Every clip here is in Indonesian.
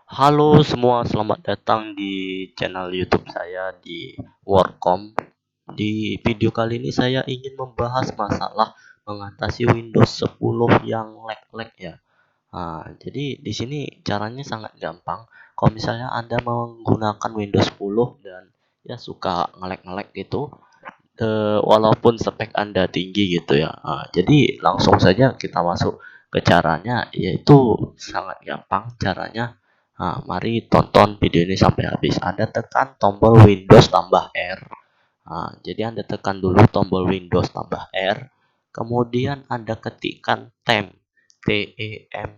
Halo semua, selamat datang di channel YouTube saya di Workom. Di video kali ini saya ingin membahas masalah mengatasi Windows 10 yang lag-lag ya. Jadi di sini caranya sangat gampang. Kalau misalnya Anda menggunakan Windows 10 dan ya suka nge-lag gitu, walaupun spek Anda tinggi gitu ya. Jadi langsung saja kita masuk ke caranya, yaitu sangat gampang caranya. Mari tonton video ini sampai habis. Anda tekan tombol Windows tambah R. Jadi Anda tekan dulu tombol Windows tambah R. Kemudian Anda ketikkan temp, TEM,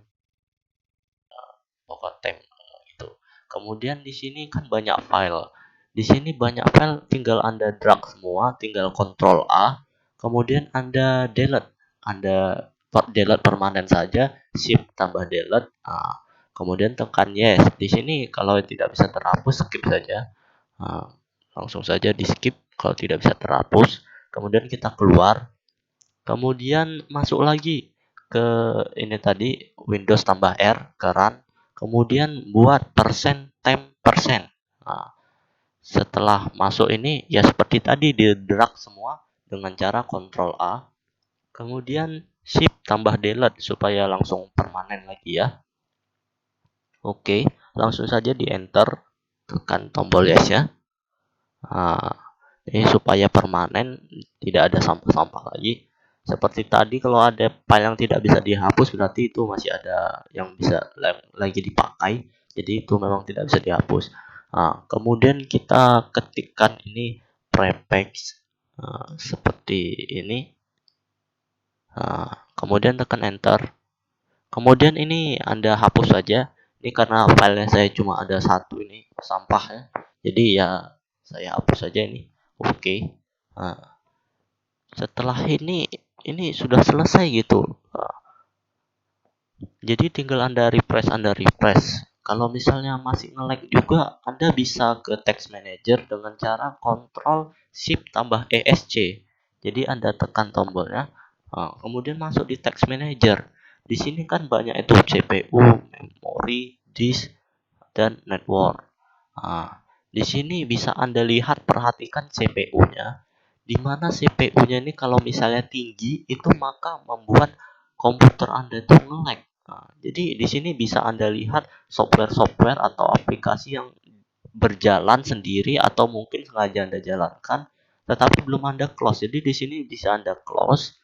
pokok temp gitu. Kemudian di sini kan banyak file. Di sini banyak file, tinggal Anda drag semua, tinggal Ctrl A, kemudian Anda delete. Anda delete permanen saja, Shift tambah delete. Kemudian tekan yes. Di sini kalau tidak bisa terhapus, skip saja. Nah, langsung saja di skip kalau tidak bisa terhapus. Kemudian kita keluar, kemudian masuk lagi ke ini tadi Windows tambah R ke run, kemudian buat persen temp persen. Nah, setelah masuk ini ya seperti tadi di drag semua dengan cara Ctrl A, kemudian Shift tambah delete supaya langsung permanen lagi ya. Oke, langsung saja di enter, tekan tombol yes ya. Nah, ini supaya permanen, tidak ada sampah-sampah lagi. Seperti tadi, kalau ada file yang tidak bisa dihapus, berarti itu masih ada yang bisa lagi dipakai. Jadi itu memang tidak bisa dihapus. Kemudian kita ketikkan ini prepex seperti ini. Kemudian tekan enter. Kemudian ini Anda hapus saja. Ini karena filenya saya cuma ada satu, ini sampah ya. Jadi ya saya hapus saja ini. Oke. Nah, setelah ini sudah selesai gitu. Jadi tinggal Anda refresh. Kalau misalnya masih nge-lag juga, Anda bisa ke text manager dengan cara Ctrl Shift tambah ESC. Jadi Anda tekan tombolnya, kemudian masuk di text manager. Di sini kan banyak itu CPU, memori, disk, dan network. Di sini bisa Anda lihat, perhatikan CPU-nya. Di mana CPU-nya ini kalau misalnya tinggi, itu maka membuat komputer Anda itu nge-lag. Jadi di sini bisa Anda lihat software-software atau aplikasi yang berjalan sendiri atau mungkin sengaja Anda jalankan tetapi belum Anda close. Jadi di sini bisa Anda close,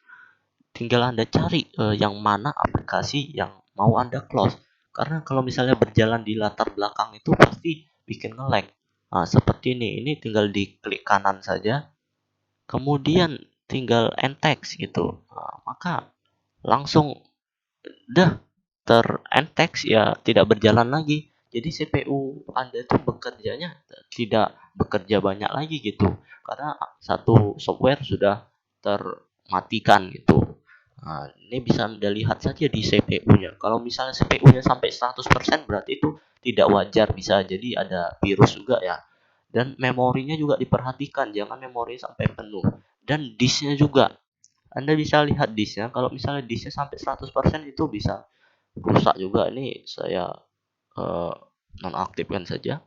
tinggal Anda cari yang mana aplikasi yang mau Anda close. Karena kalau misalnya berjalan di latar belakang itu pasti bikin nge-lag. Seperti ini tinggal diklik kanan saja, kemudian tinggal end text gitu. Maka langsung dah end text ya, tidak berjalan lagi. Jadi CPU Anda itu bekerjanya tidak bekerja banyak lagi gitu. Karena satu software sudah termatikan gitu. Ini bisa Anda lihat saja di CPU-nya. Kalau misalnya CPU-nya sampai 100% berarti itu tidak wajar, bisa jadi ada virus juga ya. Dan memorinya juga diperhatikan, jangan memori sampai penuh. Dan disknya juga. Anda bisa lihat disknya, kalau misalnya disknya sampai 100% itu bisa rusak juga. Ini saya nonaktifkan saja.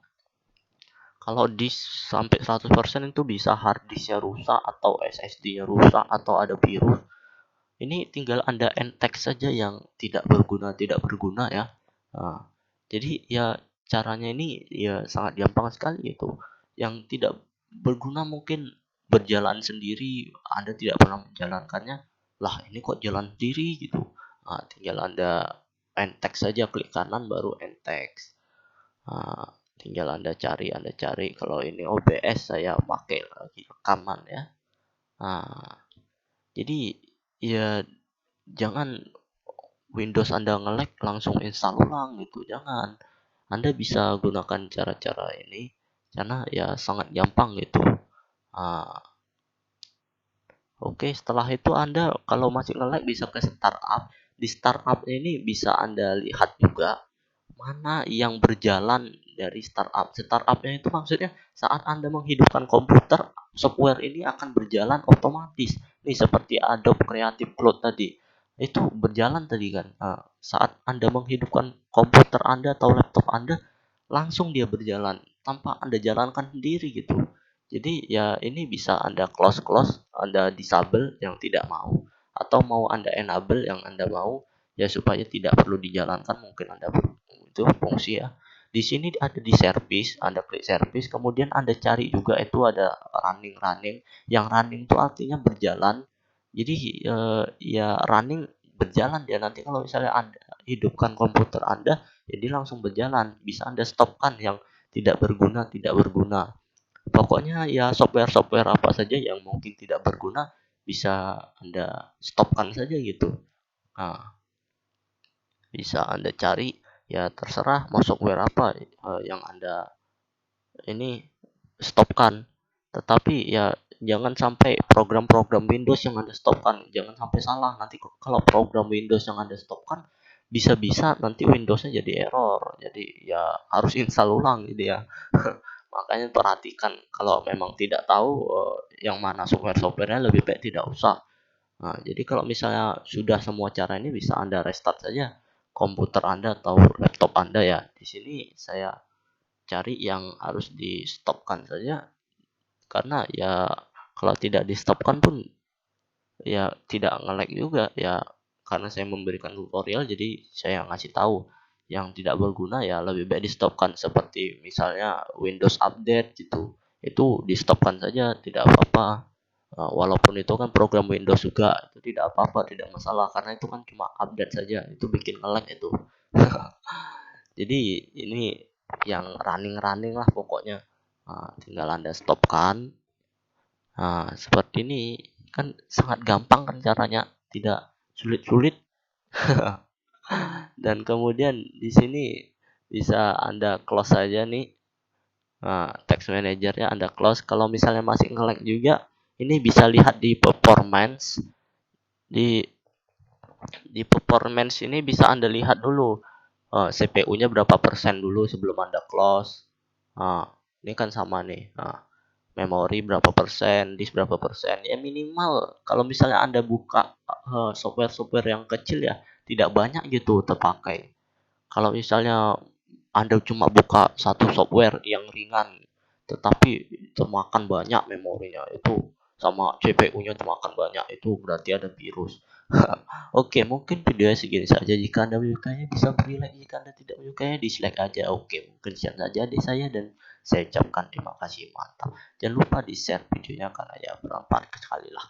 Kalau disk sampai 100% itu bisa hard disknya rusak atau SSD-nya rusak atau ada virus. Ini tinggal Anda end text saja yang tidak berguna ya. Jadi ya caranya ini ya sangat gampang sekali itu. Yang tidak berguna mungkin berjalan sendiri, Anda tidak pernah menjalankannya. Lah ini kok jalan sendiri gitu. Tinggal Anda end text saja, klik kanan baru end text. Tinggal Anda cari. Kalau ini OBS saya pakai lagi rekaman ya. Jadi ya jangan Windows Anda nge-lag langsung install ulang gitu, jangan. Anda bisa gunakan cara-cara ini karena ya sangat gampang gitu. Oke, setelah itu Anda kalau masih nge-lag bisa ke startup. Di startup ini bisa Anda lihat juga mana yang berjalan dari startup. Startupnya itu maksudnya saat Anda menghidupkan komputer, software ini akan berjalan otomatis. Nih seperti Adobe Creative Cloud tadi. itu berjalan tadi kan. Saat Anda menghidupkan komputer Anda atau laptop Anda, langsung dia berjalan tanpa Anda jalankan sendiri gitu. Jadi ya ini bisa Anda close, Anda disable yang tidak mau, atau mau Anda enable yang Anda mau, ya supaya tidak perlu dijalankan mungkin Anda itu fungsi ya. Di sini ada di service, Anda klik service, kemudian Anda cari juga itu ada running. Yang running itu artinya berjalan. Jadi ya running berjalan dia nanti kalau misalnya Anda hidupkan komputer Anda, jadi langsung berjalan. Bisa Anda stopkan yang tidak berguna. Pokoknya ya software-software apa saja yang mungkin tidak berguna bisa Anda stopkan saja gitu. Nah, bisa Anda cari ya terserah mau software apa yang Anda ini stopkan. Tetapi ya jangan sampai program-program Windows yang Anda stopkan, jangan sampai salah. Nanti kalau program Windows yang Anda stopkan, bisa-bisa nanti Windowsnya jadi error. Jadi ya harus install ulang gitu ya. Makanya perhatikan kalau memang tidak tahu yang mana software-softwarenya lebih baik tidak usah. Nah, jadi kalau misalnya sudah semua cara ini bisa Anda restart saja komputer Anda atau laptop Anda ya. Di sini saya cari yang harus di stopkan saja karena ya kalau tidak di stopkan pun ya tidak nge-lag juga ya, karena saya memberikan tutorial jadi saya ngasih tahu yang tidak berguna ya lebih baik di stopkan, seperti misalnya Windows Update gitu, itu di stopkan saja tidak apa-apa. Walaupun itu kan program Windows juga itu tidak apa-apa, tidak masalah karena itu kan cuma update saja, itu bikin nge-lag itu. Jadi ini yang running lah pokoknya. Tinggal Anda stopkan. Nah, seperti ini kan sangat gampang kan caranya, tidak sulit-sulit. Dan kemudian di sini bisa Anda close saja nih. Nah, text managernya Anda close. Kalau misalnya masih nge-lag juga, ini bisa lihat di performance. Di performance ini bisa Anda lihat dulu CPU-nya berapa persen dulu sebelum Anda close. Nah, ini kan sama nih. Nah, memori berapa persen, disk berapa persen. Ya minimal kalau misalnya Anda buka software-software yang kecil ya tidak banyak gitu terpakai. Kalau misalnya Anda cuma buka satu software yang ringan tetapi termakan banyak memorinya itu sama CPU-nya termakan banyak, itu berarti ada virus. Oke, mungkin videonya segini saja. Jika Anda menyukainya bisa beri like, jika Anda tidak menyukainya dislike aja. Oke, mungkin sekian saja dari saya dan saya ucapkan terima kasih, mantap. Jangan lupa di share videonya karena ya bermanfaat sekali lah.